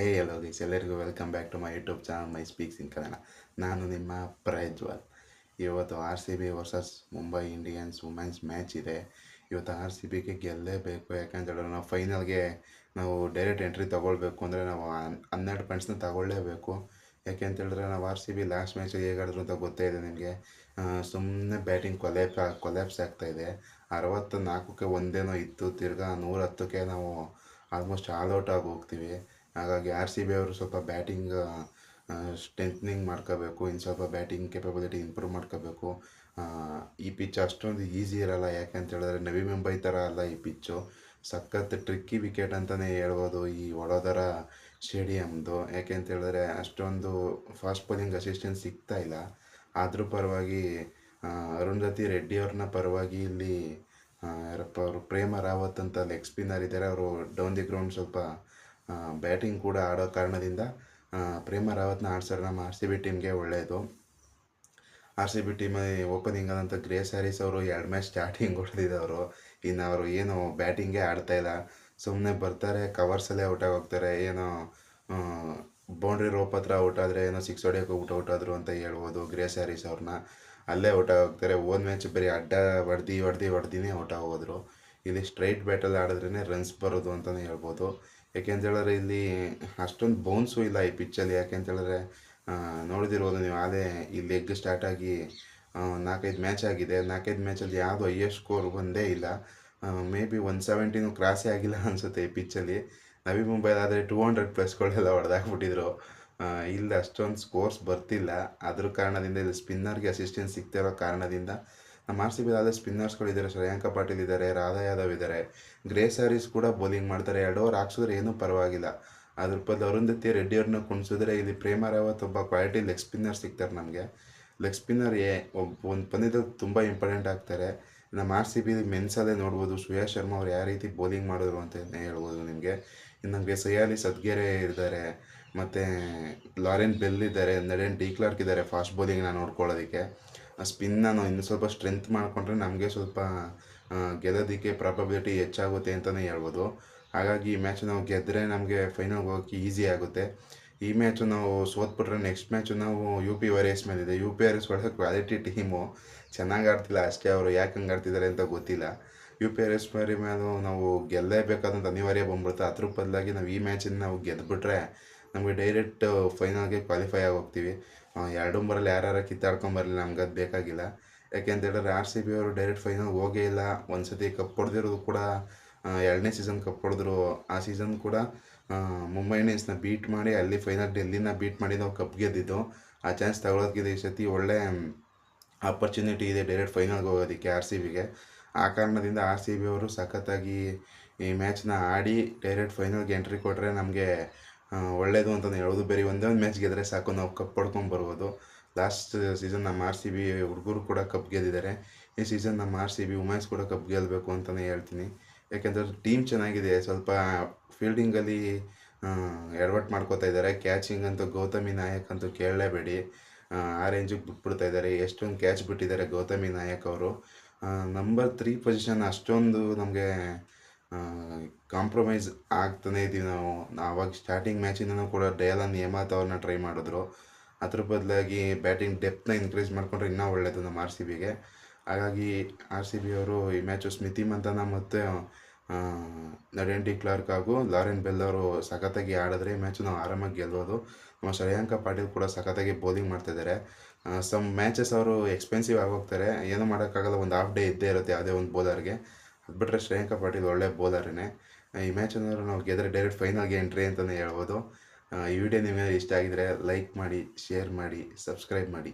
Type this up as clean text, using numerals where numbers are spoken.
ಎಲ್ಲೋ guys, ಎಲ್ಲರಿಗೂ welcome back to my YouTube channel my speaks in Kannada. ನಾನು ನಿಮ್ಮ ಪ್ರಜ್ವಲ್. ಇವತ್ತು RCB versus Mumbai Indians women's match ಇದೆ. ಇವತ್ತು RCBಗೆ ಗೆಲ್ಲೇಬೇಕು. ಯಾಕಂತೇಳಿದ್ರೆ ನಾವು ಫೈನಲ್ಗೆ ನಾವು ಡೈರೆಕ್ಟ್ ಎಂಟ್ರಿ ತೊಗೊಳ್ಬೇಕು ಅಂದರೆ ನಾವು 12 ಪಾಯಿಂಟ್ಸ್ನ ತಗೊಳ್ಳೇಬೇಕು. ಯಾಕೆಂತೇಳಿದ್ರೆ ನಾವು RCB ಲಾಸ್ಟ್ ಮ್ಯಾಚಲ್ಲಿ ಹೇಗಾಡಿದ್ರು ಅಂತ ಗೊತ್ತೇ ಇದೆ ನಿಮಗೆ. ಸುಮ್ಮನೆ ಬ್ಯಾಟಿಂಗ್ ಕೊಲ್ಯಾಪ್ಸ್ ಆಗ್ತಾಯಿದೆ. 64ಕ್ಕೆ ಒಂದೇನೋ ಇತ್ತು, ತಿರ್ಗಾ 110ಕ್ಕೆ ನಾವು ಆಲ್ಮೋಸ್ಟ್ ಆಲ್ಔಟ್ ಆಗಿ ಹೋಗ್ತೀವಿ. ಹಾಗಾಗಿ RCB ಅವರು ಸ್ವಲ್ಪ ಬ್ಯಾಟಿಂಗ್ ಸ್ಟ್ರೆಂತ್ನಿಂಗ್ ಮಾಡ್ಕೋಬೇಕು, ಇನ್ನು ಸ್ವಲ್ಪ ಬ್ಯಾಟಿಂಗ್ ಕೆಪಬಿಲಿಟಿ ಇಂಪ್ರೂವ್ ಮಾಡ್ಕೋಬೇಕು. ಈ ಪಿಚ್ ಅಷ್ಟೊಂದು ಈಸಿ ಇರೋಲ್ಲ. ಯಾಕೆಂತೇಳಿದ್ರೆ ನವಿ ಮುಂಬೈ ಥರ ಅಲ್ಲ ಈ ಪಿಚ್ಚು. ಸಖತ್ ಟ್ರಿಕ್ಕಿ ವಿಕೆಟ್ ಅಂತಲೇ ಹೇಳ್ಬೋದು ಈ ವಡೋದರ ಸ್ಟೇಡಿಯಮ್ದು. ಯಾಕೆಂತೇಳಿದ್ರೆ ಅಷ್ಟೊಂದು ಫಾಸ್ಟ್ ಬೌಲಿಂಗ್ ಅಸಿಸ್ಟೆನ್ಸ್ ಸಿಗ್ತಾ ಇಲ್ಲ. ಅದ್ರ ಪರವಾಗಿ ಅರುಂಧತಿ ರೆಡ್ಡಿ ಅವ್ರನ್ನ ಪರವಾಗಿ ಇಲ್ಲಿ ಯಾರಪ್ಪ ಅವರು, ಪ್ರೇಮ ರಾವತ್ ಅಂತ ಲೆಗ್ ಸ್ಪಿನ್ನರ್ ಇದ್ದಾರೆ. ಅವರು ಡೌನ್ ದಿ ಗ್ರೌಂಡ್ ಸ್ವಲ್ಪ ಬ್ಯಾಟಿಂಗ್ ಕೂಡ ಆಡೋ ಕಾರಣದಿಂದ ಪ್ರೇಮ ರಾವತ್ನ ಆಡ್ಸೋರು ನಮ್ಮ RCB ಟೀಮ್ಗೆ ಒಳ್ಳೆಯದು. RCB ಟೀಮಲ್ಲಿ ಓಪನಿಂಗ್ ಆದಂಥ ಗ್ರೇಸ್ ಹ್ಯಾರಿಸ್ ಅವರು 2 ಮ್ಯಾಚ್ ಸ್ಟಾರ್ಟಿಂಗ್ ಹೊಡೆದಿದ್ದವರು. ಇನ್ನು ಅವರು ಏನು ಬ್ಯಾಟಿಂಗೇ ಆಡ್ತಾಯಿಲ್ಲ, ಸುಮ್ಮನೆ ಬರ್ತಾರೆ, ಕವರ್ಸಲ್ಲೇ ಔಟ್ ಹೋಗ್ತಾರೆ. ಏನೋ ಬೌಂಡ್ರಿ ರೋಪ್ ಹತ್ರ ಔಟ್ ಆದರೆ ಏನೋ 6 ಹೊಡೆಯೋಕೆ ಹೋಗ್ಬಿಟ್ಟು ಔಟ್ ಆದರು ಅಂತ ಹೇಳ್ಬೋದು ಗ್ರೇಸ್ ಹ್ಯಾರಿಸ್ ಅವ್ರನ್ನ. ಅಲ್ಲೇ ಔಟ್ ಹೋಗ್ತಾರೆ. ಮ್ಯಾಚ್ ಬರೀ ಅಡ್ಡ ಹೊಡೆದಿನೇ ಔಟ್ ಆಗೋದ್ರು. ಇಲ್ಲಿ ಸ್ಟ್ರೈಟ್ ಬ್ಯಾಟಲ್ಲಿ ಆಡಿದ್ರೇ ರನ್ಸ್ ಬರೋದು ಅಂತಲೇ ಹೇಳ್ಬೋದು. ಯಾಕೆಂತೇಳಿದ್ರೆ ಇಲ್ಲಿ ಅಷ್ಟೊಂದು ಬೌನ್ಸು ಇಲ್ಲ ಈ ಪಿಚ್ಚಲ್ಲಿ. ಯಾಕೆಂತೇಳಿದ್ರೆ ನೋಡಿದಿರ್ಬೋದು ನೀವು, ಅದೇ ಈ ಲೆಗ್ ಸ್ಟಾರ್ಟ್ ಆಗಿ 4-5 ಮ್ಯಾಚ್ ಆಗಿದೆ. 4-5 ಮ್ಯಾಚಲ್ಲಿ ಯಾವುದು ಹೈಯೆಸ್ಟ್ ಸ್ಕೋರ್ ಬಂದೇ ಇಲ್ಲ. ಮೇ ಬಿ 170 ಕ್ರಾಸೇ ಆಗಿಲ್ಲ ಅನಿಸುತ್ತೆ ಈ ಪಿಚ್ಚಲ್ಲಿ. ನವಿ ಮುಂಬೈಲಾದರೆ 200+ ಹೊಡೆದಾಕ್ಬಿಟ್ಟಿದ್ರು. ಇಲ್ಲಿ ಅಷ್ಟೊಂದು ಸ್ಕೋರ್ಸ್ ಬರ್ತಿಲ್ಲ. ಅದ್ರ ಕಾರಣದಿಂದ ಇಲ್ಲಿ ಸ್ಪಿನ್ನರ್ಗೆ ಅಸಿಸ್ಟೆನ್ಸ್ ಸಿಗ್ತಿರೋ ಕಾರಣದಿಂದ ನಮ್ಮ RCB ಆದ ಸ್ಪಿನ್ನರ್ಸ್ಗಳಿದ್ದಾರೆ. ಶ್ರೇಯಾಂಕ ಪಾಟೀಲ್ ಇದ್ದಾರೆ, ರಾಧಾ ಯಾದವ್ ಇದ್ದಾರೆ, ಗ್ರೇಸ್ ಹ್ಯಾರಿಸ್ ಕೂಡ ಬೌಲಿಂಗ್ ಮಾಡ್ತಾರೆ. 2 ಓವರ್ ಹಾಕ್ಸಿದ್ರೆ ಏನೂ ಪರವಾಗಿಲ್ಲ. ಅದ್ರ ಬದಲು ಅರುಂಧತಿ ರೆಡ್ಡಿ ಅವ್ರನ್ನ ಕುಣಿಸಿದ್ರೆ ಇಲ್ಲಿ ಪ್ರೇಮ ರಾವತ್ ಒಬ್ಬ ಕ್ವಾಲಿಟಿ ಲೆಗ್ ಸ್ಪಿನ್ನರ್ ಸಿಗ್ತಾರೆ ನಮಗೆ. ಲೆಗ್ ಸ್ಪಿನ್ನರ್ ಒಂದು ಪಂದ್ಯದಲ್ಲಿ ತುಂಬ ಇಂಪಾರ್ಟೆಂಟ್ ಆಗ್ತಾರೆ. ನಮ್ಮ RCB ಮೆನ್ಸಲ್ಲೇ ನೋಡ್ಬೋದು ಶ್ರೇಯಸ್ ಶರ್ಮಾ ಅವ್ರು ಯಾವ ರೀತಿ ಬೌಲಿಂಗ್ ಮಾಡಿದ್ರು ಅಂತ ಹೇಳ್ಬೋದು ನಿಮಗೆ. ಇನ್ನು ನಮಗೆ ಸಯಾಲಿ ಸದ್ಗೆರೆ ಇದ್ದಾರೆ, ಮತ್ತು ಲಾರೆನ್ ಬೆಲ್ ಇದ್ದಾರೆ, ನಡೇನ್ ಡಿ ಕ್ಲಾರ್ಕ್ ಇದ್ದಾರೆ ಫಾಸ್ಟ್ ಬೌಲಿಂಗ್ನ ನೋಡ್ಕೊಳ್ಳೋದಕ್ಕೆ. ಸ್ಪಿನ್ನ ನಾವು ಇನ್ನೂ ಸ್ವಲ್ಪ ಸ್ಟ್ರೆಂತ್ ಮಾಡಿಕೊಂಡ್ರೆ ನಮಗೆ ಸ್ವಲ್ಪ ಗೆಲ್ಲೋದಕ್ಕೆ ಪ್ರಾಬಬಿಲಿಟಿ ಹೆಚ್ಚಾಗುತ್ತೆ ಅಂತಲೇ ಹೇಳ್ಬೋದು. ಹಾಗಾಗಿ ಈ ಮ್ಯಾಚ್ ನಾವು ಗೆದ್ದರೆ ನಮಗೆ ಫೈನಲ್ಗೆ ಹೋಗೋಕ್ಕೆ ಈಸಿ ಆಗುತ್ತೆ. ಈ ಮ್ಯಾಚು ನಾವು ಸೋತ್ಬಿಟ್ರೆ ನೆಕ್ಸ್ಟ್ ಮ್ಯಾಚು ನಾವು UP ವಾರಿಯರ್ಸ್ ಮೇಲಿದೆ. UP ವಾರಿಯರ್ಸ್ ಒಳ್ಳೆ ಕ್ವಾಲಿಟಿ ಟೀಮು, ಚೆನ್ನಾಗಿ ಆಡ್ತಿಲ್ಲ ಅಷ್ಟೇ. ಅವರು ಯಾಕೆ ಹಂಗೆ ಆಡ್ತಿದ್ದಾರೆ ಅಂತ ಗೊತ್ತಿಲ್ಲ. UP ವಾರಿಯರ್ಸ್ ಮೇಲೂ ನಾವು ಗೆಲ್ಲೇಬೇಕಾದಂಥ ಅನಿವಾರ್ಯ ಬಂದ್ಬಿಡುತ್ತೆ. ಅದ್ರ ಬದಲಾಗಿ ನಾವು ಈ ಮ್ಯಾಚನ್ನು ನಾವು ಗೆದ್ದುಬಿಟ್ರೆ ನಮಗೆ ಡೈರೆಕ್ಟ್ ಫೈನಲ್ಗೆ ಕ್ವಾಲಿಫೈ ಆಗಿ ಹೋಗ್ತೀವಿ. 2 ಓವರಲ್ಲಿ ಯಾರು ಕಿತ್ತಾಡ್ಕೊಂಬರಲಿ, ನಮ್ಗೆ ಅದು ಬೇಕಾಗಿಲ್ಲ. ಯಾಕೆಂತೇಳಿದ್ರೆ RCB ಅವರು ಡೈರೆಕ್ಟ್ ಫೈನಲ್ಗೆ ಹೋಗೇ ಇಲ್ಲ. ಒಂದು ಸತಿ ಕಪ್ ಹೊಡೆದಿರೋದು ಕೂಡ 2ನೇ ಸೀಸನ್ ಕಪ್ ಹೊಡೆದ್ರು. ಆ ಸೀಸನ್ ಕೂಡ ಮುಂಬೈ ಇಂಡಿಯನ್ಸ್ನ ಬೀಟ್ ಮಾಡಿ ಅಲ್ಲಿ ಫೈನಲ್ ಡೆಲ್ಲಿನ ಬೀಟ್ ಮಾಡಿ ನಾವು ಕಪ್ ಗೆದ್ದಿದ್ದು. ಆ ಚಾನ್ಸ್ ತಗೊಳ್ಳೋದಕ್ಕಿದೆ. ಈ ಸತಿ ಒಳ್ಳೆ ಆಪರ್ಚುನಿಟಿ ಇದೆ ಡೈರೆಕ್ಟ್ ಫೈನಲ್ಗೆ ಹೋಗೋದಕ್ಕೆ RCBಗೆ. ಆ ಕಾರಣದಿಂದ RCB ಅವರು ಸಖತ್ತಾಗಿ ಈ ಮ್ಯಾಚ್ನ ಆಡಿ ಡೈರೆಕ್ಟ್ ಫೈನಲ್ಗೆ ಎಂಟ್ರಿ ಕೊಟ್ಟರೆ ನಮಗೆ ಒಳ್ಳೆಯದು ಅಂತಲೇ ಹೇಳೋದು. ಬೇರೆ ಒಂದೇ ಒಂದು ಮ್ಯಾಚ್ ಗೆದ್ದರೆ ಸಾಕು, ನಾವು ಕಪ್ ಪಡ್ಕೊಂಬರ್ಬೋದು. ಲಾಸ್ಟ್ ಸೀಸನ್ ನಮ್ಮ RCB ಹುಡುಗರು ಕೂಡ ಕಪ್ ಗೆದ್ದಿದ್ದಾರೆ. ಈ ಸೀಸನ್ ನಮ್ಮ RCB ವುಮೆನ್ಸ್ ಕೂಡ ಕಪ್ ಗೆಲ್ಲಬೇಕು ಅಂತಲೇ ಹೇಳ್ತೀನಿ. ಯಾಕೆಂದರೆ ಟೀಮ್ ಚೆನ್ನಾಗಿದೆ. ಸ್ವಲ್ಪ ಫೀಲ್ಡಿಂಗಲ್ಲಿ ಎಡವಟ್ಟು ಮಾಡ್ಕೋತಾ ಇದ್ದಾರೆ. ಕ್ಯಾಚಿಂಗ್ ಅಂತೂ ಗೌತಮಿ ನಾಯಕ್ ಅಂತೂ ಕೇಳಲೇಬೇಡಿ, ಆ ರೇಂಜಿಗೆ ಬಿಟ್ಬಿಡ್ತಾ ಇದ್ದಾರೆ. ಎಷ್ಟೊಂದು ಕ್ಯಾಚ್ ಬಿಟ್ಟಿದ್ದಾರೆ ಗೌತಮಿ ನಾಯಕ್ ಅವರು. ನಂಬರ್ 3 ಪೊಸಿಷನ್ ಅಷ್ಟೊಂದು ನಮಗೆ ಕಾಂಪ್ರಮೈಸ್ ಆಗ್ತಾನೇ ಇದ್ದೀವಿ ನಾವು. ಆವಾಗ ಸ್ಟಾರ್ಟಿಂಗ್ ಮ್ಯಾಚಿಂದನೂ ಕೂಡ ಡಯಾಲನ್ ಹೇಮತ್ ಅವ್ರನ್ನ ಟ್ರೈ ಮಾಡಿದ್ರು. ಅದ್ರ ಬದಲಾಗಿ ಬ್ಯಾಟಿಂಗ್ ಡೆಪ್ತ್ನ ಇನ್ಕ್ರೀಸ್ ಮಾಡಿಕೊಂಡ್ರೆ ಇನ್ನೂ ಒಳ್ಳೆಯದು ನಮ್ಮ RCBಗೆ. ಹಾಗಾಗಿ RCB ಅವರು ಈ ಮ್ಯಾಚು ಸ್ಮಿತಿ ಮಂಥನ ಮತ್ತು ನಡೇನ್ ಡಿ ಕ್ಲಾರ್ಕ್ ಹಾಗೂ ಲಾರೆನ್ ಬೆಲ್ ಅವರು ಸಖತ್ತಾಗಿ ಆಡಿದ್ರೆ ಈ ಮ್ಯಾಚು ನಾವು ಆರಾಮಾಗಿ ಗೆಲ್ಬೋದು. ನಮ್ಮ ಶ್ರೇಯಾಂಕ ಪಾಟೀಲ್ ಕೂಡ ಸಖತ್ತಾಗಿ ಬೌಲಿಂಗ್ ಮಾಡ್ತಾಯಿದ್ದಾರೆ. ಸಮ್ ಮ್ಯಾಚಸ್ ಅವರು ಎಕ್ಸ್ಪೆನ್ಸಿವ್ ಆಗೋಗ್ತಾರೆ, ಏನೂ ಮಾಡೋಕ್ಕಾಗಲ್ಲ. ಒಂದು ಹಾಫ್ ಡೇ ಇದ್ದೇ ಇರುತ್ತೆ ಯಾವುದೇ ಒಂದು ಬೌಲರ್ಗೆ. ಅದು ಬಿಟ್ಟರೆ ಶ್ರೇಯಾಂಕ ಪಾಟೀಲ್ ಒಳ್ಳೆ ಬೌಲರೇ. ಈ ಮ್ಯಾಚನ್ನು ನಾವು ಗೆದ್ದರೆ ಡೈರೆಕ್ಟ್ ಫೈನಲ್ಗೆ ಎಂಟ್ರಿ ಅಂತಲೇ ಹೇಳ್ಬೋದು. ಈ ವಿಡಿಯೋ ನಿಮಗೆ ಇಷ್ಟ ಆಗಿದರೆ ಲೈಕ್ ಮಾಡಿ, ಶೇರ್ ಮಾಡಿ, ಸಬ್ಸ್ಕ್ರೈಬ್ ಮಾಡಿ.